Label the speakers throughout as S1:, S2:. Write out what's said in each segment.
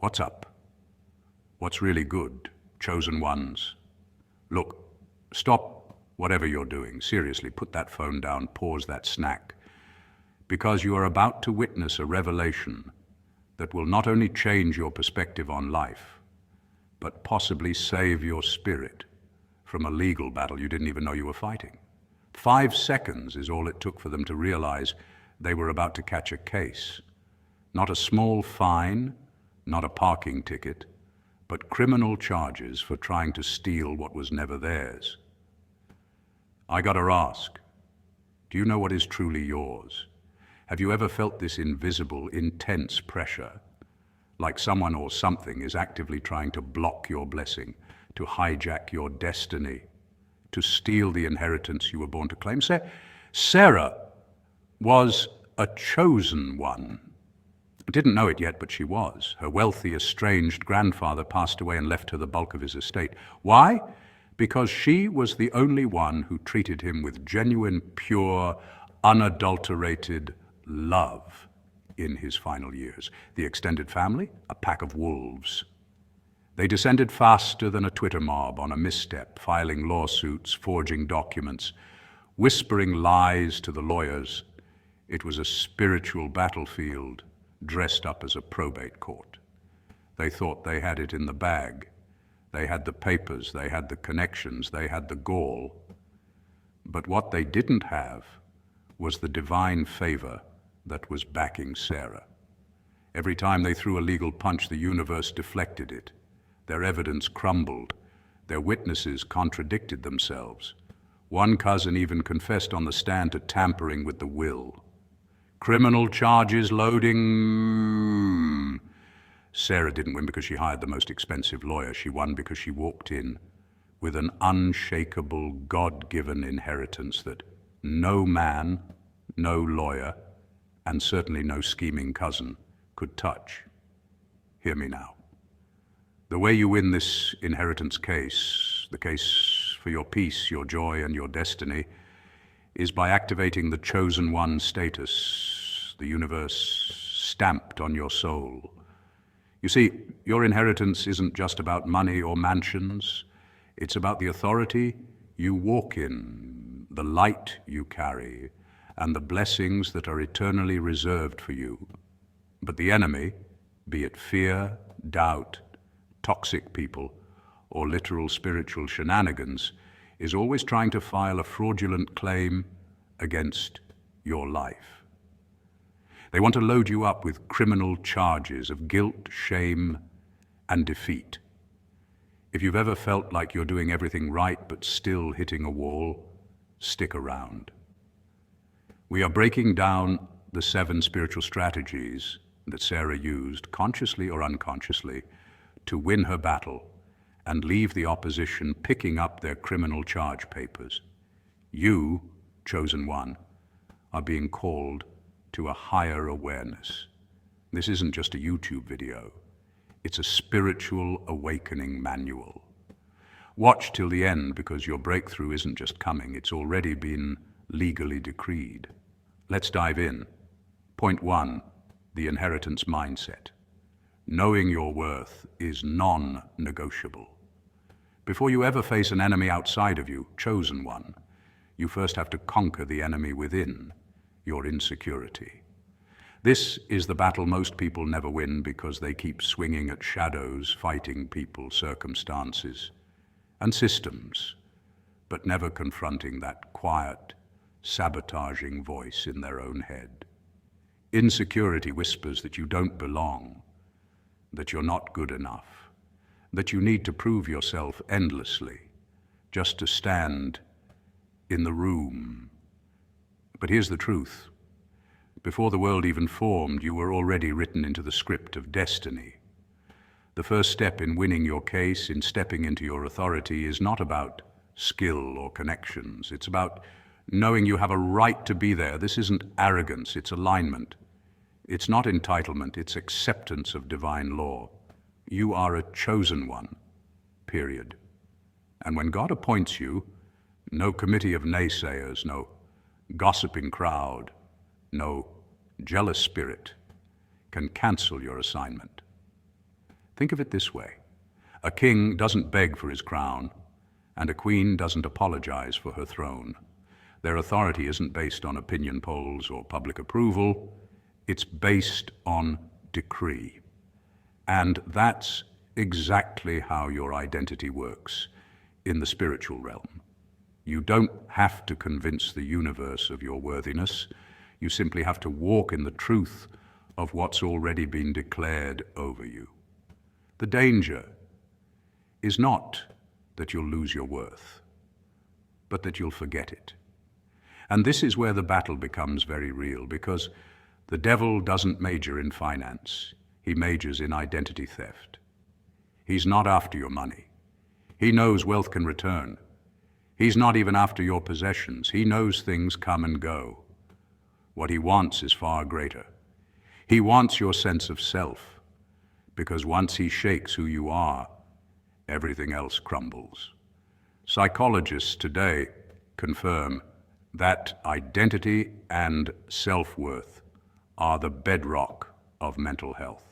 S1: What's up? What's really good, chosen ones? Look, stop whatever you're doing. Seriously, put that phone down, pause that snack, because you are about to witness a revelation that will not only change your perspective on life, but possibly save your spirit from a legal battle you didn't even know you were fighting. 5 seconds is all it took for them to realize they were about to catch a case. Not a small fine, not a parking ticket, but criminal charges for trying to steal what was never theirs. I gotta ask, do you know what is truly yours? Have you ever felt this invisible, intense pressure, like someone or something is actively trying to block your blessing, to hijack your destiny, to steal the inheritance you were born to claim? Sarah was a chosen one. Didn't know it yet, but she was. Her wealthy, estranged grandfather passed away and left her the bulk of his estate. Why? Because she was the only one who treated him with genuine, pure, unadulterated love in his final years. The extended family, a pack of wolves. They descended faster than a Twitter mob on a misstep, filing lawsuits, forging documents, whispering lies to the lawyers. It was a spiritual battlefield dressed up as a probate court. They thought they had it in the bag. They had the papers, they had the connections, they had the gall. But what they didn't have was the divine favor that was backing Sarah. Every time they threw a legal punch, the universe deflected it. Their evidence crumbled. Their witnesses contradicted themselves. One cousin even confessed on the stand to tampering with the will. Criminal charges loading. Sarah didn't win because she hired the most expensive lawyer. She won because she walked in with an unshakable, God-given inheritance that no man, no lawyer, and certainly no scheming cousin could touch. Hear me now. The way you win this inheritance case, the case for your peace, your joy, and your destiny, is by activating the chosen one status, the universe stamped on your soul. You see, your inheritance isn't just about money or mansions. It's about the authority you walk in, the light you carry, and the blessings that are eternally reserved for you. But the enemy, be it fear, doubt, toxic people, or literal spiritual shenanigans, is always trying to file a fraudulent claim against your life. They want to load you up with criminal charges of guilt, shame, and defeat. If you've ever felt like you're doing everything right but still hitting a wall, stick around. We are breaking down the 7 spiritual strategies that Sarah used, consciously or unconsciously, to win her battle and leave the opposition picking up their criminal charge papers. You, chosen one, are being called to a higher awareness. This isn't just a YouTube video. It's a spiritual awakening manual. Watch till the end, because your breakthrough isn't just coming, it's already been legally decreed. Let's dive in. Point 1, the inheritance mindset. Knowing your worth is non-negotiable. Before you ever face an enemy outside of you, chosen one, you first have to conquer the enemy within, your insecurity. This is the battle most people never win because they keep swinging at shadows, fighting people, circumstances, and systems, but never confronting that quiet, sabotaging voice in their own head. Insecurity whispers that you don't belong, that you're not good enough, that you need to prove yourself endlessly, just to stand in the room. But here's the truth. Before the world even formed, you were already written into the script of destiny. The first step in winning your case, in stepping into your authority, is not about skill or connections. It's about knowing you have a right to be there. This isn't arrogance, it's alignment. It's not entitlement, it's acceptance of divine law. You are a chosen one, period. And when God appoints you, no committee of naysayers, no gossiping crowd, no jealous spirit can cancel your assignment. Think of it this way. A king doesn't beg for his crown, and a queen doesn't apologize for her throne. Their authority isn't based on opinion polls or public approval. It's based on decree. And that's exactly how your identity works in the spiritual realm. You don't have to convince the universe of your worthiness. You simply have to walk in the truth of what's already been declared over you. The danger is not that you'll lose your worth, but that you'll forget it. And this is where the battle becomes very real, because the devil doesn't major in finance. He majors in identity theft. He's not after your money. He knows wealth can return. He's not even after your possessions. He knows things come and go. What he wants is far greater. He wants your sense of self, because once he shakes who you are, everything else crumbles. Psychologists today confirm that identity and self-worth are the bedrock of mental health.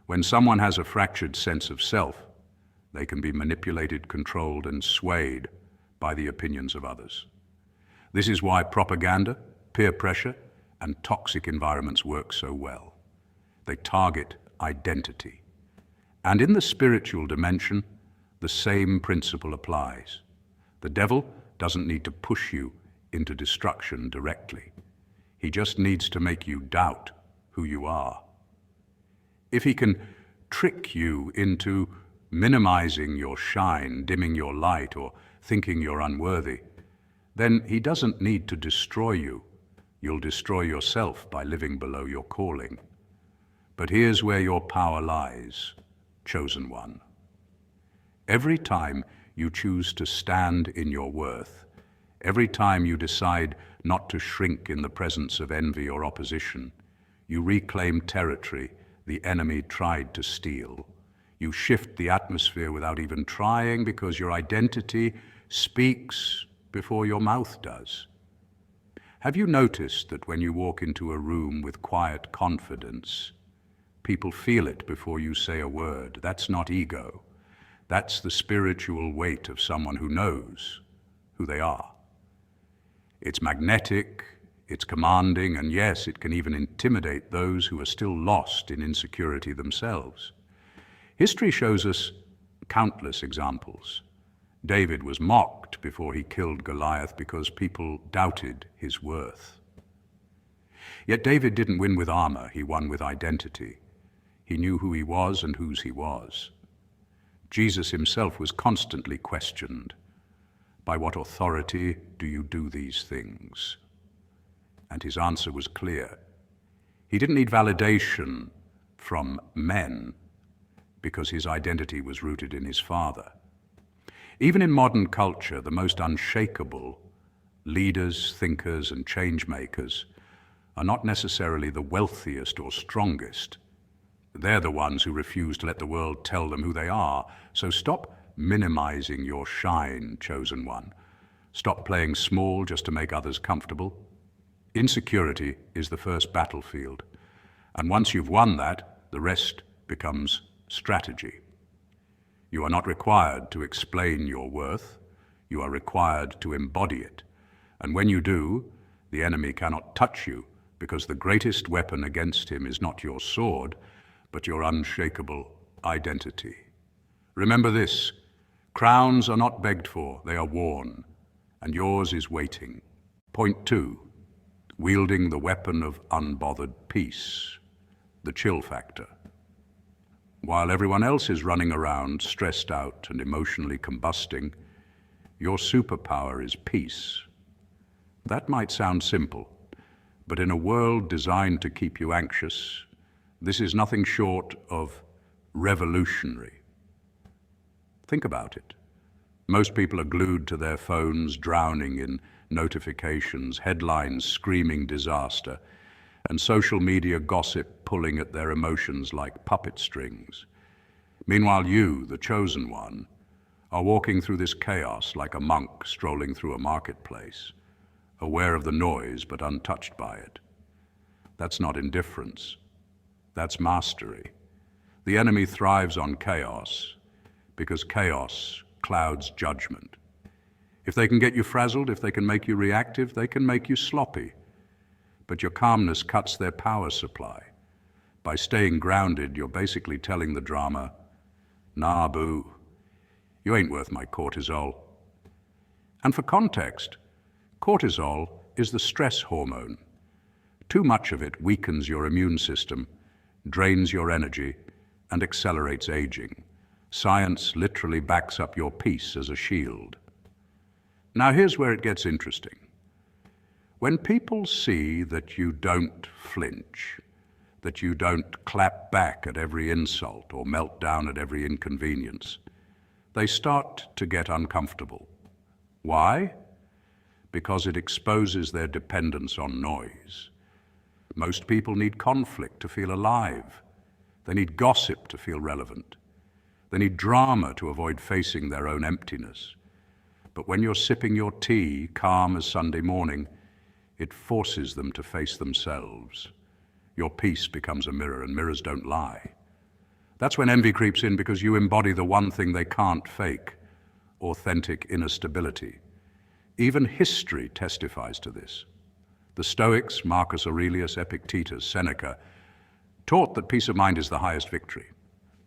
S1: When someone has a fractured sense of self, they can be manipulated, controlled, and swayed by the opinions of others. This is why propaganda, peer pressure, and toxic environments work so well. They target identity. And in the spiritual dimension, the same principle applies. The devil doesn't need to push you into destruction directly. He just needs to make you doubt who you are. If he can trick you into minimizing your shine, dimming your light, or thinking you're unworthy, then he doesn't need to destroy you. You'll destroy yourself by living below your calling. But here's where your power lies, chosen one. Every time you choose to stand in your worth, every time you decide not to shrink in the presence of envy or opposition, you reclaim territory the enemy tried to steal. You shift the atmosphere without even trying, because your identity speaks before your mouth does. Have you noticed that when you walk into a room with quiet confidence, people feel it before you say a word? That's not ego. That's the spiritual weight of someone who knows who they are. It's magnetic, it's commanding, and yes, it can even intimidate those who are still lost in insecurity themselves. History shows us countless examples. David was mocked before he killed Goliath because people doubted his worth. Yet David didn't win with armor, he won with identity. He knew who he was and whose he was. Jesus himself was constantly questioned. By what authority do you do these things? And his answer was clear. He didn't need validation from men because his identity was rooted in his Father. Even in modern culture, the most unshakable leaders, thinkers, and change makers are not necessarily the wealthiest or strongest. They're the ones who refuse to let the world tell them who they are. So stop minimizing your shine, chosen one. Stop playing small just to make others comfortable. Insecurity is the first battlefield. And once you've won that, the rest becomes strategy. You are not required to explain your worth. You are required to embody it. And when you do, the enemy cannot touch you, because the greatest weapon against him is not your sword, but your unshakable identity. Remember this: crowns are not begged for, they are worn, and yours is waiting. Point 2, wielding the weapon of unbothered peace, the chill factor. While everyone else is running around, stressed out and emotionally combusting, your superpower is peace. That might sound simple, but in a world designed to keep you anxious, this is nothing short of revolutionary. Think about it. Most people are glued to their phones, drowning in notifications, headlines screaming disaster, and social media gossip pulling at their emotions like puppet strings. Meanwhile, you, the chosen one, are walking through this chaos like a monk strolling through a marketplace, aware of the noise but untouched by it. That's not indifference. That's mastery. The enemy thrives on chaos because chaos clouds judgment. If they can get you frazzled, if they can make you reactive, they can make you sloppy. But your calmness cuts their power supply. By staying grounded, you're basically telling the drama, "Nah, boo, you ain't worth my cortisol." And for context, cortisol is the stress hormone. Too much of it weakens your immune system, drains your energy, and accelerates aging. Science literally backs up your peace as a shield. Now here's where it gets interesting. When people see that you don't flinch, that you don't clap back at every insult or melt down at every inconvenience, they start to get uncomfortable. Why? Because it exposes their dependence on noise. Most people need conflict to feel alive. They need gossip to feel relevant. They need drama to avoid facing their own emptiness. But when you're sipping your tea, calm as Sunday morning, it forces them to face themselves. Your peace becomes a mirror, and mirrors don't lie. That's when envy creeps in, because you embody the one thing they can't fake: authentic inner stability. Even history testifies to this. The Stoics, Marcus Aurelius, Epictetus, Seneca, taught that peace of mind is the highest victory.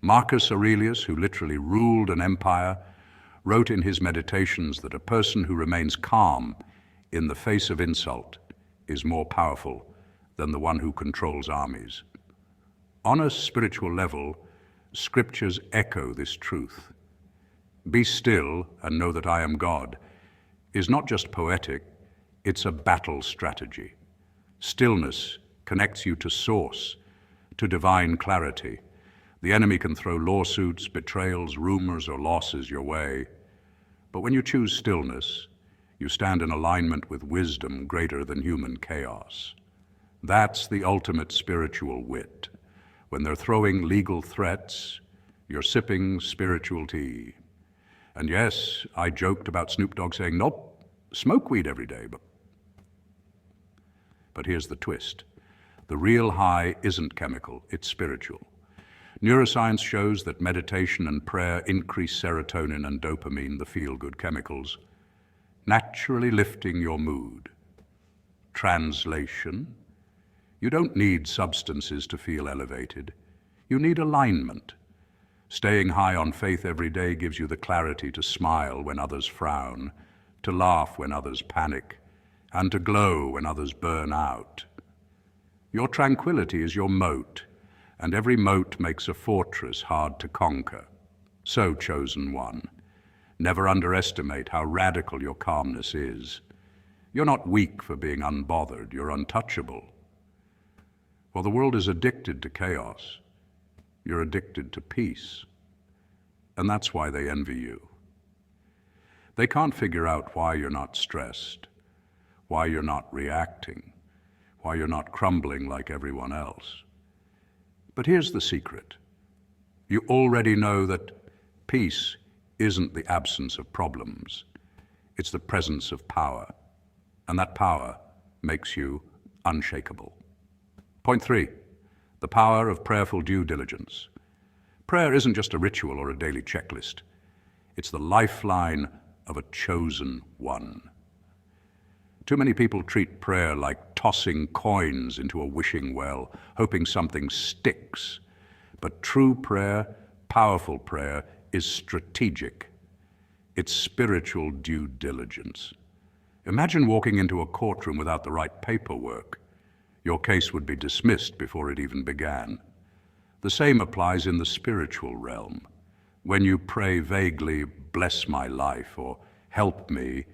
S1: Marcus Aurelius, who literally ruled an empire, wrote in his meditations that a person who remains calm in the face of insult is more powerful than the one who controls armies. On a spiritual level, scriptures echo this truth. "Be still and know that I am God" is not just poetic, it's a battle strategy. Stillness connects you to source, to divine clarity. The enemy can throw lawsuits, betrayals, rumors, or losses your way. But when you choose stillness, you stand in alignment with wisdom greater than human chaos. That's the ultimate spiritual wit. When they're throwing legal threats, you're sipping spiritual tea. And yes, I joked about Snoop Dogg saying, "Nope, smoke weed every day." But here's the twist. The real high isn't chemical, it's spiritual. Neuroscience shows that meditation and prayer increase serotonin and dopamine, the feel-good chemicals, naturally lifting your mood. Translation: you don't need substances to feel elevated. You need alignment. Staying high on faith every day gives you the clarity to smile when others frown, to laugh when others panic, and to glow when others burn out. Your tranquility is your moat, and every moat makes a fortress hard to conquer. So, chosen one, never underestimate how radical your calmness is. You're not weak for being unbothered, you're untouchable. While the world is addicted to chaos, you're addicted to peace. And that's why they envy you. They can't figure out why you're not stressed, why you're not reacting, why you're not crumbling like everyone else. But here's the secret. You already know that peace isn't the absence of problems. It's the presence of power. And that power makes you unshakable. Point 3, the power of prayerful due diligence. Prayer isn't just a ritual or a daily checklist. It's the lifeline of a chosen one. Too many people treat prayer like tossing coins into a wishing well, hoping something sticks. But true prayer, powerful prayer, is strategic. It's spiritual due diligence. Imagine walking into a courtroom without the right paperwork. Your case would be dismissed before it even began. The same applies in the spiritual realm. When you pray vaguely, "Bless my life," or "Help me,"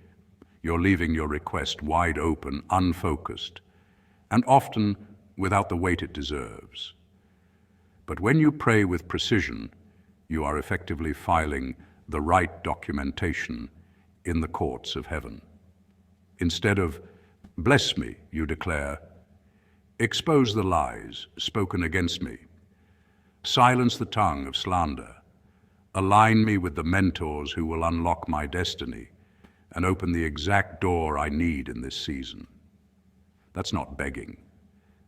S1: you're leaving your request wide open, unfocused, and often without the weight it deserves. But when you pray with precision, you are effectively filing the right documentation in the courts of heaven. Instead of "Bless me," you declare, "Expose the lies spoken against me. Silence the tongue of slander. Align me with the mentors who will unlock my destiny and open the exact door I need in this season." That's not begging.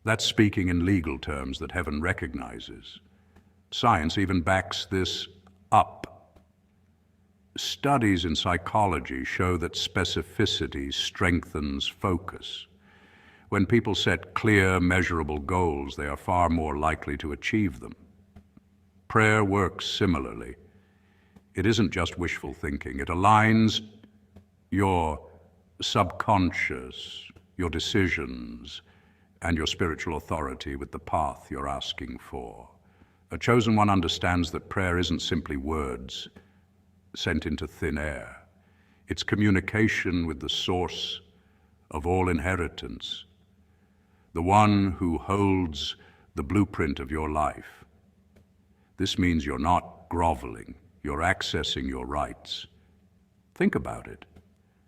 S1: That's speaking in legal terms that heaven recognizes. Science even backs this up. Studies in psychology show that specificity strengthens focus. When people set clear, measurable goals, they are far more likely to achieve them. Prayer works similarly. It isn't just wishful thinking. It aligns your subconscious, your decisions, and your spiritual authority with the path you're asking for. A chosen one understands that prayer isn't simply words sent into thin air. It's communication with the source of all inheritance, the one who holds the blueprint of your life. This means you're not groveling, you're accessing your rights. Think about it.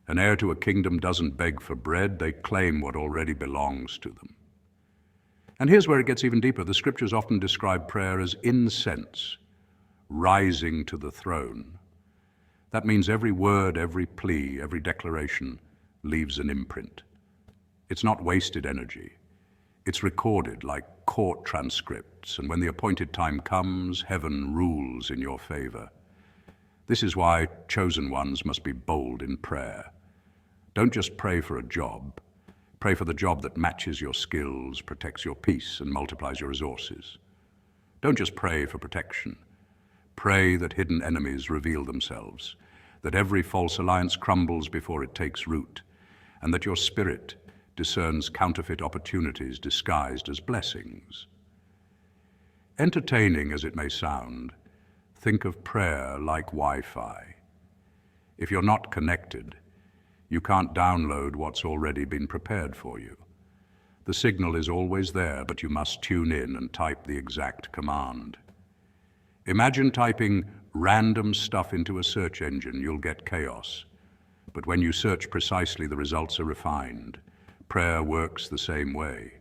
S1: An heir to a kingdom doesn't beg for bread, they claim what already belongs to them. And here's where it gets even deeper. The scriptures often describe prayer as incense, rising to the throne. That means every word, every plea, every declaration leaves an imprint. It's not wasted energy. It's recorded like court transcripts, and when the appointed time comes, heaven rules in your favor. This is why chosen ones must be bold in prayer. Don't just pray for a job. Pray for the job that matches your skills, protects your peace, and multiplies your resources. Don't just pray for protection. Pray that hidden enemies reveal themselves, that every false alliance crumbles before it takes root, and that your spirit discerns counterfeit opportunities disguised as blessings. Entertaining as it may sound, think of prayer like Wi-Fi. If you're not connected, you can't download what's already been prepared for you. The signal is always there, but you must tune in and type the exact command. Imagine typing random stuff into a search engine, you'll get chaos. But when you search precisely, the results are refined. Prayer works the same way.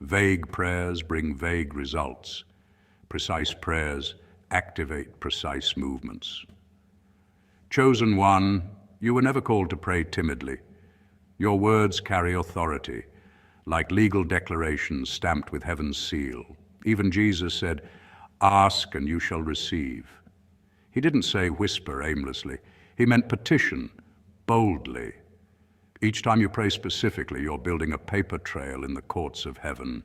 S1: Vague prayers bring vague results. Precise prayers activate precise movements. Chosen one, you were never called to pray timidly. Your words carry authority, like legal declarations stamped with heaven's seal. Even Jesus said, "Ask and you shall receive." He didn't say whisper aimlessly. He meant petition boldly. Each time you pray specifically, you're building a paper trail in the courts of heaven,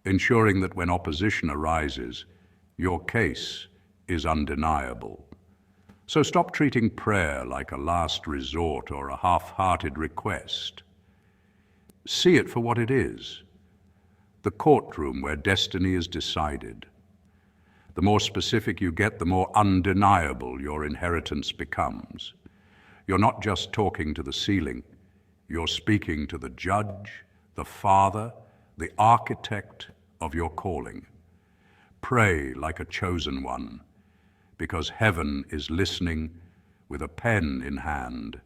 S1: ensuring that when opposition arises, your case is undeniable. So stop treating prayer like a last resort or a half-hearted request. See it for what it is, the courtroom where destiny is decided. The more specific you get, the more undeniable your inheritance becomes. You're not just talking to the ceiling, you're speaking to the judge, the father, the architect of your calling. Pray like a chosen one, because heaven is listening with a pen in hand,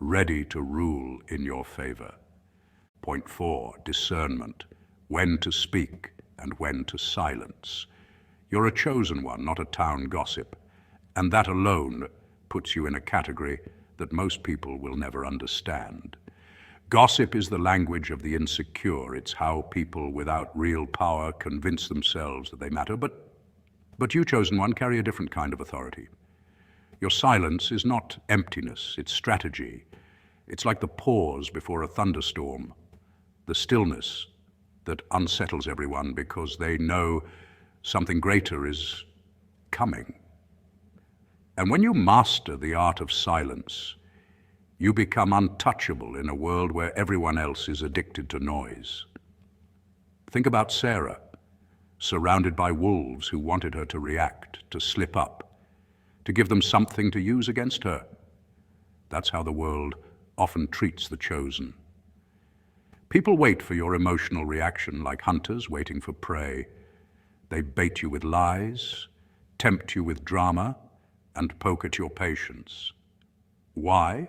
S1: ready to rule in your favor. Point 4, discernment, when to speak and when to silence. You're a chosen one, not a town gossip, and that alone puts you in a category that most people will never understand. Gossip is the language of the insecure. It's how people without real power convince themselves that they matter, but you, chosen one, carry a different kind of authority. Your silence is not emptiness, it's strategy. It's like the pause before a thunderstorm, the stillness that unsettles everyone because they know something greater is coming. And when you master the art of silence, you become untouchable in a world where everyone else is addicted to noise. Think about Sarah, surrounded by wolves who wanted her to react, to slip up, to give them something to use against her. That's how the world often treats the chosen. People wait for your emotional reaction like hunters waiting for prey. They bait you with lies, tempt you with drama, and poke at your patience. Why?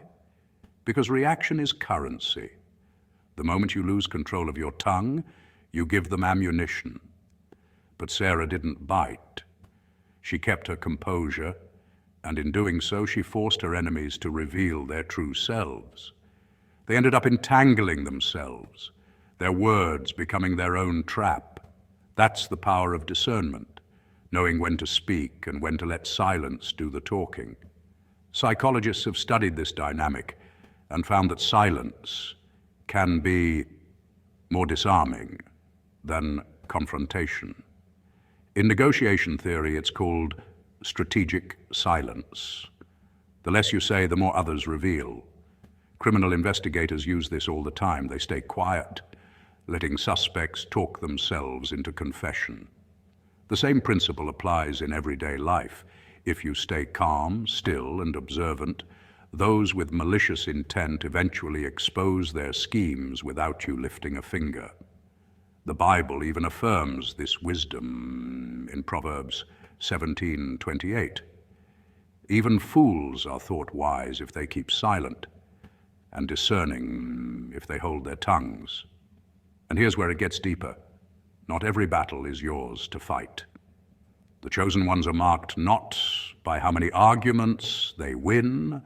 S1: Because reaction is currency. The moment you lose control of your tongue, you give them ammunition. But Sarah didn't bite. She kept her composure, and in doing so, she forced her enemies to reveal their true selves. They ended up entangling themselves, their words becoming their own trap. That's the power of discernment. knowing when to speak and when to let silence do the talking. Psychologists have studied this dynamic and found that silence can be more disarming than confrontation. In negotiation theory, it's called strategic silence. The less you say, the more others reveal. Criminal investigators use this all the time. They stay quiet, letting suspects talk themselves into confession. The same principle applies in everyday life. If you stay calm, still, and observant, those with malicious intent eventually expose their schemes without you lifting a finger. The Bible even affirms this wisdom in Proverbs 17:28. Even fools are thought wise if they keep silent, and discerning if they hold their tongues. And here's where it gets deeper. Not every battle is yours to fight. The chosen ones are marked not by how many arguments they win,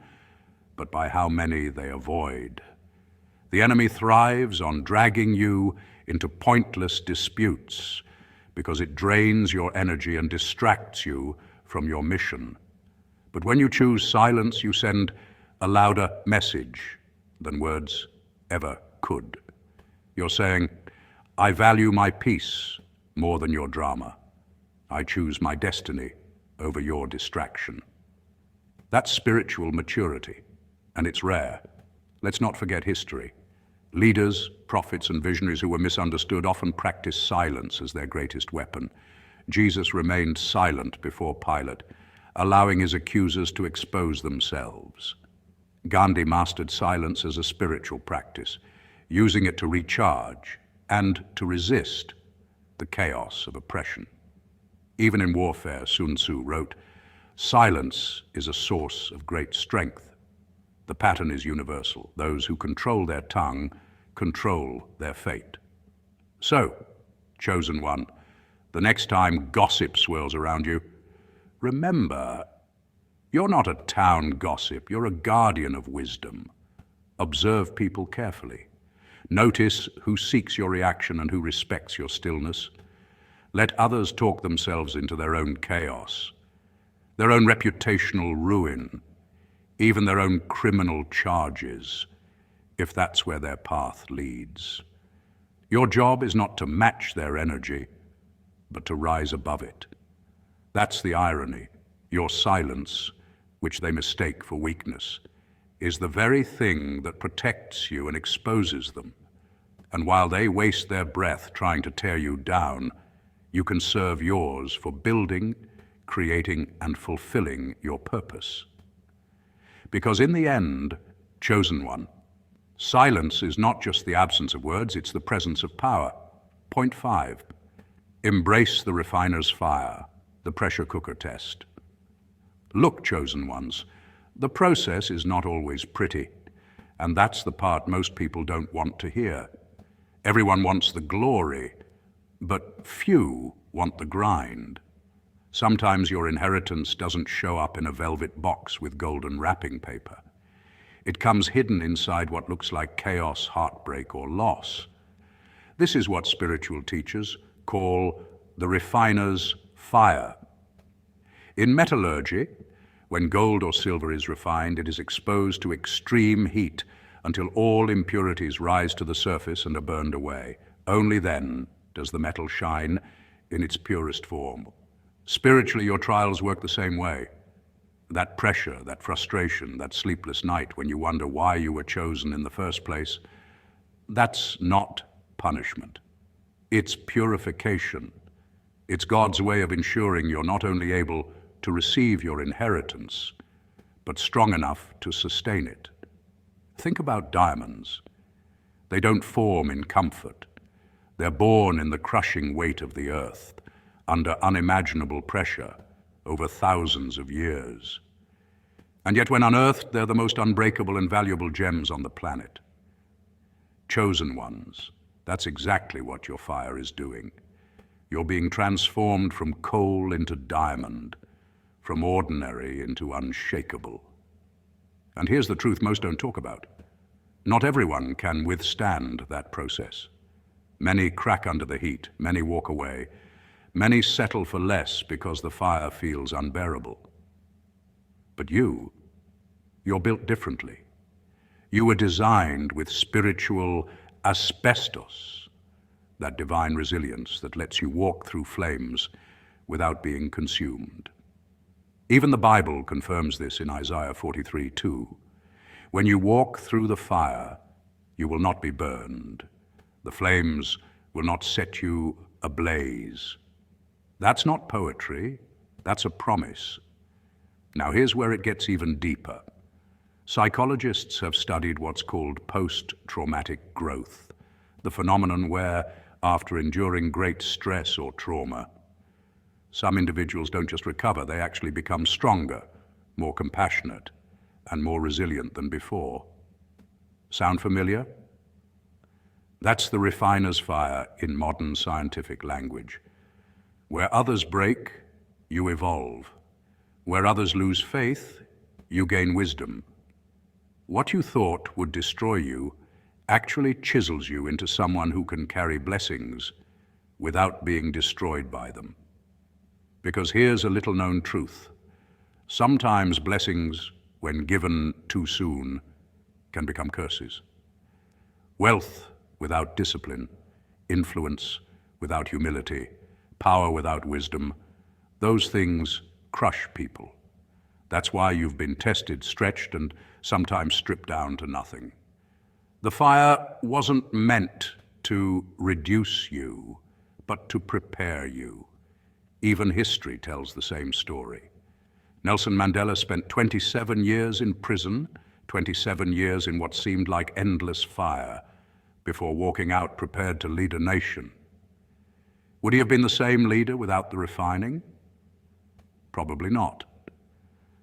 S1: but by how many they avoid. The enemy thrives on dragging you into pointless disputes because it drains your energy and distracts you from your mission. But when you choose silence, you send a louder message than words ever could. You're saying, I value my peace more than your drama. I choose my destiny over your distraction. That's spiritual maturity, and it's rare. Let's not forget history. Leaders, prophets, and visionaries who were misunderstood often practiced silence as their greatest weapon. Jesus remained silent before Pilate, allowing his accusers to expose themselves. Gandhi mastered silence as a spiritual practice, using it to recharge and to resist the chaos of oppression. Even in warfare, Sun Tzu wrote, "Silence is a source of great strength." The pattern is universal. Those who control their tongue control their fate. So, chosen one, the next time gossip swirls around you, remember, you're not a town gossip, you're a guardian of wisdom. Observe people carefully. Notice who seeks your reaction and who respects your stillness. Let others talk themselves into their own chaos, their own reputational ruin, even their own criminal charges, if that's where their path leads. Your job is not to match their energy, but to rise above it. That's the irony. Your silence, which they mistake for weakness, is the very thing that protects you and exposes them. And while they waste their breath trying to tear you down, you can serve yours for building, creating, and fulfilling your purpose. Because in the end, chosen one, silence is not just the absence of words, it's the presence of power. Point 5, embrace the refiner's fire, the pressure cooker test. Look, chosen ones, the process is not always pretty, and that's the part most people don't want to hear. Everyone wants the glory, but few want the grind. Sometimes your inheritance doesn't show up in a velvet box with golden wrapping paper. It comes hidden inside what looks like chaos, heartbreak, or loss. This is what spiritual teachers call the refiner's fire. In metallurgy, when gold or silver is refined, it is exposed to extreme heat until all impurities rise to the surface and are burned away. Only then does the metal shine in its purest form. Spiritually, your trials work the same way. That pressure, that frustration, that sleepless night when you wonder why you were chosen in the first place, that's not punishment. It's purification. It's God's way of ensuring you're not only able to receive your inheritance, but strong enough to sustain it. Think about diamonds. They don't form in comfort. They're born in the crushing weight of the earth, under unimaginable pressure over thousands of years. And yet when unearthed, they're the most unbreakable and valuable gems on the planet. Chosen ones, that's exactly what your fire is doing. You're being transformed from coal into diamond, from ordinary into unshakable. And here's the truth most don't talk about. Not everyone can withstand that process. Many crack under the heat, many walk away, Many settle for less because the fire feels unbearable. But you're built differently. You were designed with spiritual asbestos, that divine resilience that lets you walk through flames without being consumed. Even the Bible confirms this in Isaiah 43:2. When you walk through the fire, you will not be burned. The flames will not set you ablaze. That's not poetry, that's a promise. Now here's where it gets even deeper. Psychologists have studied what's called post-traumatic growth, the phenomenon where, after enduring great stress or trauma, some individuals don't just recover, they actually become stronger, more compassionate, and more resilient than before. Sound familiar? That's the refiner's fire in modern scientific language. Where others break, you evolve. Where others lose faith, you gain wisdom. What you thought would destroy you actually chisels you into someone who can carry blessings without being destroyed by them. Because here's a little-known truth. Sometimes blessings, when given too soon, can become curses. Wealth without discipline, influence without humility, power without wisdom, those things crush people. That's why you've been tested, stretched, and sometimes stripped down to nothing. The fire wasn't meant to reduce you, but to prepare you. Even history tells the same story. Nelson Mandela spent 27 years in prison, 27 years in what seemed like endless fire, before walking out prepared to lead a nation. Would he have been the same leader without the refining? Probably not.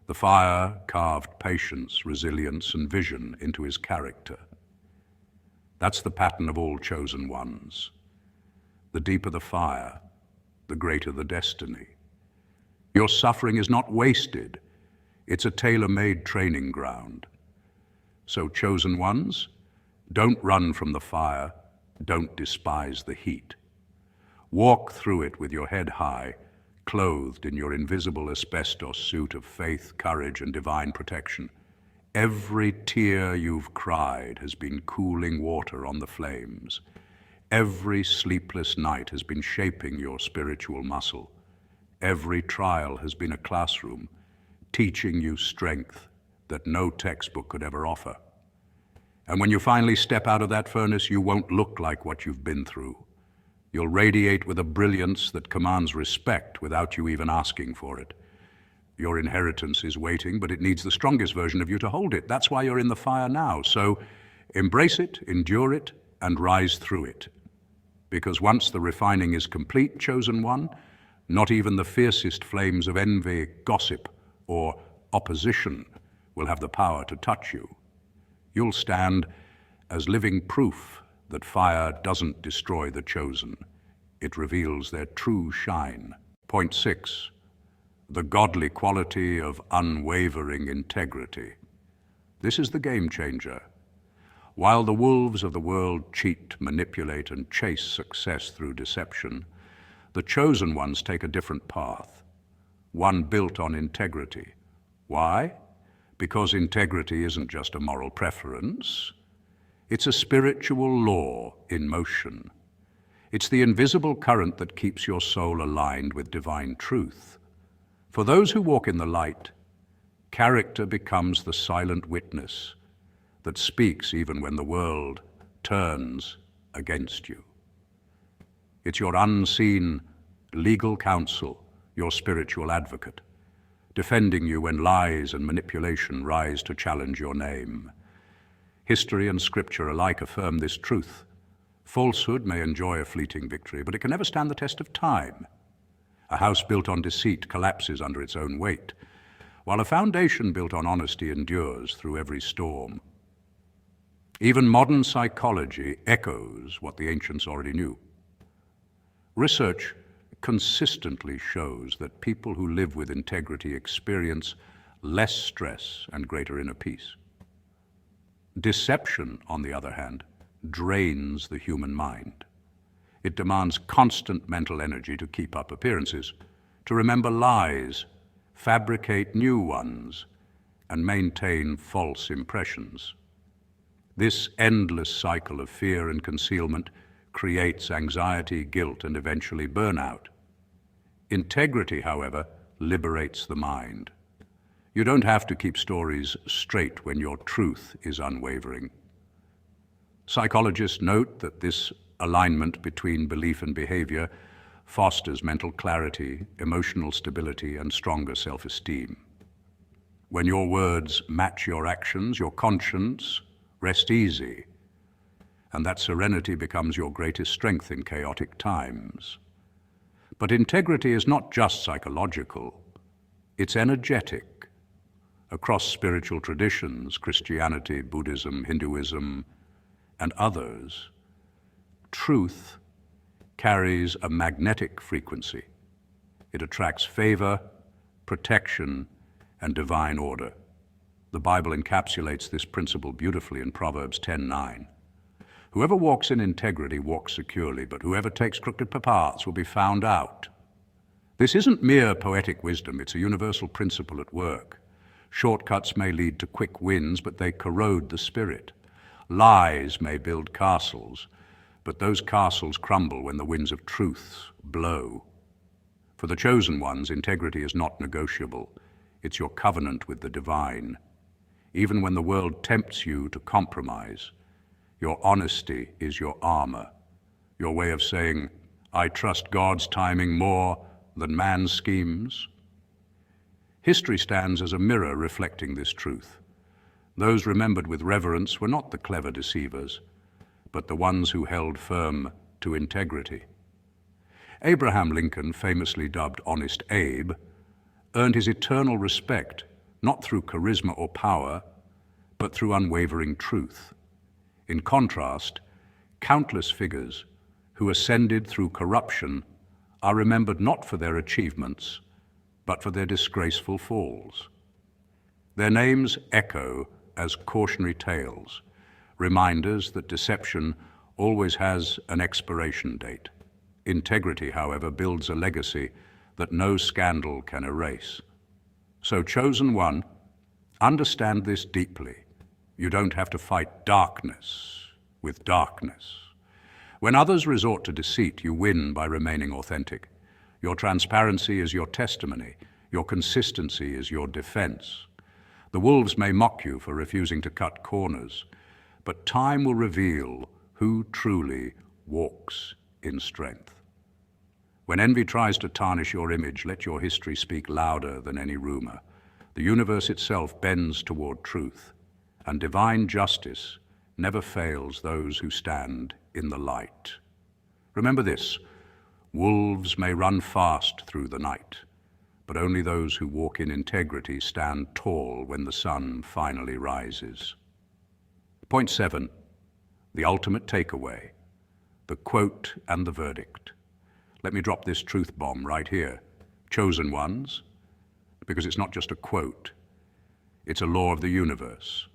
S1: The fire carved patience, resilience, and vision into his character. That's the pattern of all chosen ones. The deeper the fire, the greater the destiny. Your suffering is not wasted. It's a tailor-made training ground. So, chosen ones, don't run from the fire, don't despise the heat. Walk through it with your head high, clothed in your invisible asbestos suit of faith, courage, and divine protection. Every tear you've cried has been cooling water on the flames. Every sleepless night has been shaping your spiritual muscle. Every trial has been a classroom, teaching you strength that no textbook could ever offer. And when you finally step out of that furnace, you won't look like what you've been through. You'll radiate with a brilliance that commands respect without you even asking for it. Your inheritance is waiting, but it needs the strongest version of you to hold it. That's why you're in the fire now. So embrace it, endure it, and rise through it. Because once the refining is complete, chosen one, not even the fiercest flames of envy, gossip, or opposition will have the power to touch you. You'll stand as living proof that fire doesn't destroy the chosen. It reveals their true shine. Point 6, the godly quality of unwavering integrity. This is the game changer. While the wolves of the world cheat, manipulate, and chase success through deception, the chosen ones take a different path, one built on integrity. Why? Because integrity isn't just a moral preference. It's a spiritual law in motion. It's the invisible current that keeps your soul aligned with divine truth. For those who walk in the light, character becomes the silent witness that speaks even when the world turns against you. It's your unseen legal counsel, your spiritual advocate, defending you when lies and manipulation rise to challenge your name. History and scripture alike affirm this truth. Falsehood may enjoy a fleeting victory, but it can never stand the test of time. A house built on deceit collapses under its own weight, while a foundation built on honesty endures through every storm. Even modern psychology echoes what the ancients already knew. Research consistently shows that people who live with integrity experience less stress and greater inner peace. Deception, on the other hand, drains the human mind. It demands constant mental energy to keep up appearances, to remember lies, fabricate new ones, and maintain false impressions. This endless cycle of fear and concealment creates anxiety, guilt, and eventually burnout. Integrity, however, liberates the mind. You don't have to keep stories straight when your truth is unwavering. Psychologists note that this alignment between belief and behavior fosters mental clarity, emotional stability, and stronger self-esteem. When your words match your actions, your conscience rests easy, and that serenity becomes your greatest strength in chaotic times. But integrity is not just psychological, it's energetic. Across spiritual traditions, Christianity, Buddhism, Hinduism, and others, truth carries a magnetic frequency. It attracts favor, protection, and divine order. The Bible encapsulates this principle beautifully in Proverbs 10:9. Whoever walks in integrity walks securely, but whoever takes crooked paths will be found out. This isn't mere poetic wisdom, it's a universal principle at work. Shortcuts may lead to quick wins, but they corrode the spirit. Lies may build castles, but those castles crumble when the winds of truth blow. For the chosen ones, integrity is not negotiable. It's your covenant with the divine. Even when the world tempts you to compromise, your honesty is your armor, your way of saying, I trust God's timing more than man's schemes. History stands as a mirror reflecting this truth. Those remembered with reverence were not the clever deceivers, but the ones who held firm to integrity. Abraham Lincoln, famously dubbed Honest Abe, earned his eternal respect not through charisma or power, but through unwavering truth. In contrast, countless figures who ascended through corruption are remembered not for their achievements, but for their disgraceful falls. Their names echo as cautionary tales, reminders that deception always has an expiration date. Integrity, however, builds a legacy that no scandal can erase. So, chosen one, understand this deeply. You don't have to fight darkness with darkness. When others resort to deceit, you win by remaining authentic. Your transparency is your testimony. Your consistency is your defense. The wolves may mock you for refusing to cut corners, but time will reveal who truly walks in strength. When envy tries to tarnish your image, let your history speak louder than any rumor. The universe itself bends toward truth, and divine justice never fails those who stand in the light. Remember this, wolves may run fast through the night, but only those who walk in integrity stand tall when the sun finally rises. Point 7, the ultimate takeaway, the quote and the verdict. Let me drop this truth bomb right here. Chosen ones, because it's not just a quote, it's a law of the universe.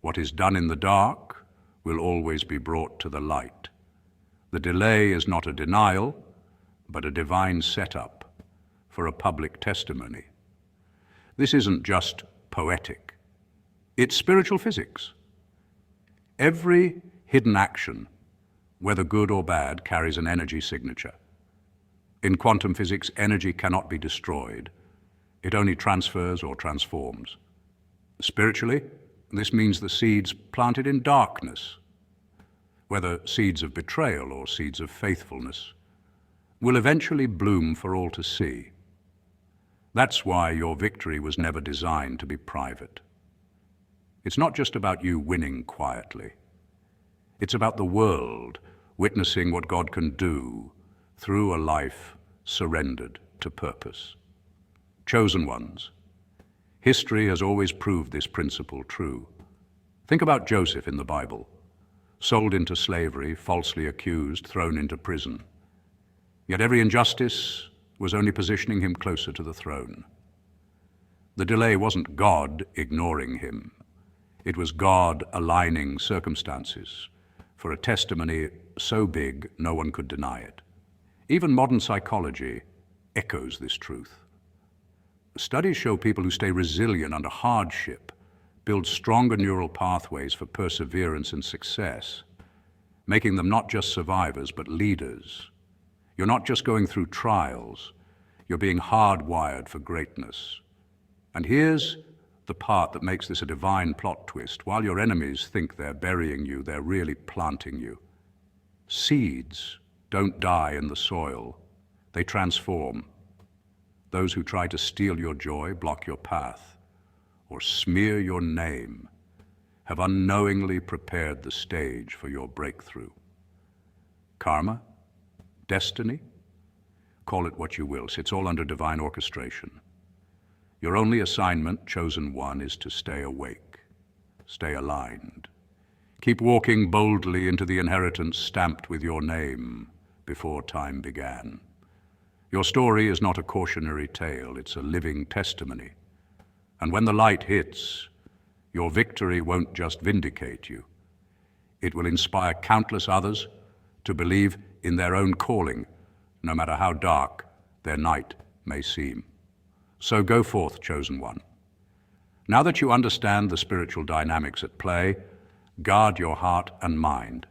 S1: What is done in the dark will always be brought to the light. The delay is not a denial, but a divine setup for a public testimony. This isn't just poetic. It's spiritual physics. Every hidden action, whether good or bad, carries an energy signature. In quantum physics, energy cannot be destroyed. It only transfers or transforms. Spiritually, this means the seeds planted in darkness, whether seeds of betrayal or seeds of faithfulness, will eventually bloom for all to see. That's why your victory was never designed to be private. It's not just about you winning quietly. It's about the world witnessing what God can do through a life surrendered to purpose. Chosen ones. History has always proved this principle true. Think about Joseph in the Bible, sold into slavery, falsely accused, thrown into prison. Yet every injustice was only positioning him closer to the throne. The delay wasn't God ignoring him. It was God aligning circumstances, for a testimony so big no one could deny it. Even modern psychology echoes this truth. Studies show people who stay resilient under hardship build stronger neural pathways for perseverance and success, making them not just survivors but leaders. You're not just going through trials, you're being hardwired for greatness. And here's the part that makes this a divine plot twist. While your enemies think they're burying you, they're really planting you. Seeds don't die in the soil, they transform. Those who try to steal your joy, block your path, or smear your name have unknowingly prepared the stage for your breakthrough. Karma, destiny, call it what you will. It's all under divine orchestration. Your only assignment, chosen one, is to stay awake, stay aligned. Keep walking boldly into the inheritance stamped with your name before time began. Your story is not a cautionary tale, it's a living testimony. And when the light hits, your victory won't just vindicate you. It will inspire countless others to believe in their own calling, no matter how dark their night may seem. So go forth, chosen one. Now that you understand the spiritual dynamics at play, guard your heart and mind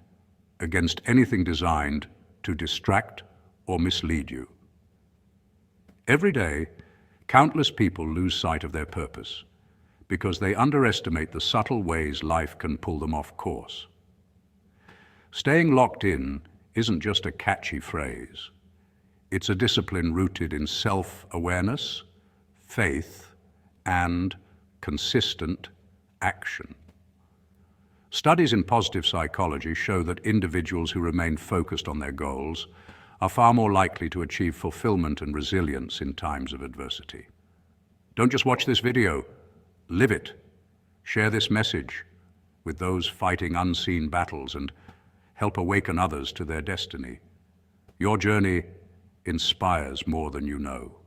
S1: against anything designed to distract or mislead you. Every day, countless people lose sight of their purpose because they underestimate the subtle ways life can pull them off course. Staying locked in isn't just a catchy phrase. It's a discipline rooted in self-awareness, faith, and consistent action. Studies in positive psychology show that individuals who remain focused on their goals are far more likely to achieve fulfillment and resilience in times of adversity. Don't just watch this video, live it. Share this message with those fighting unseen battles and help awaken others to their destiny. Your journey inspires more than you know.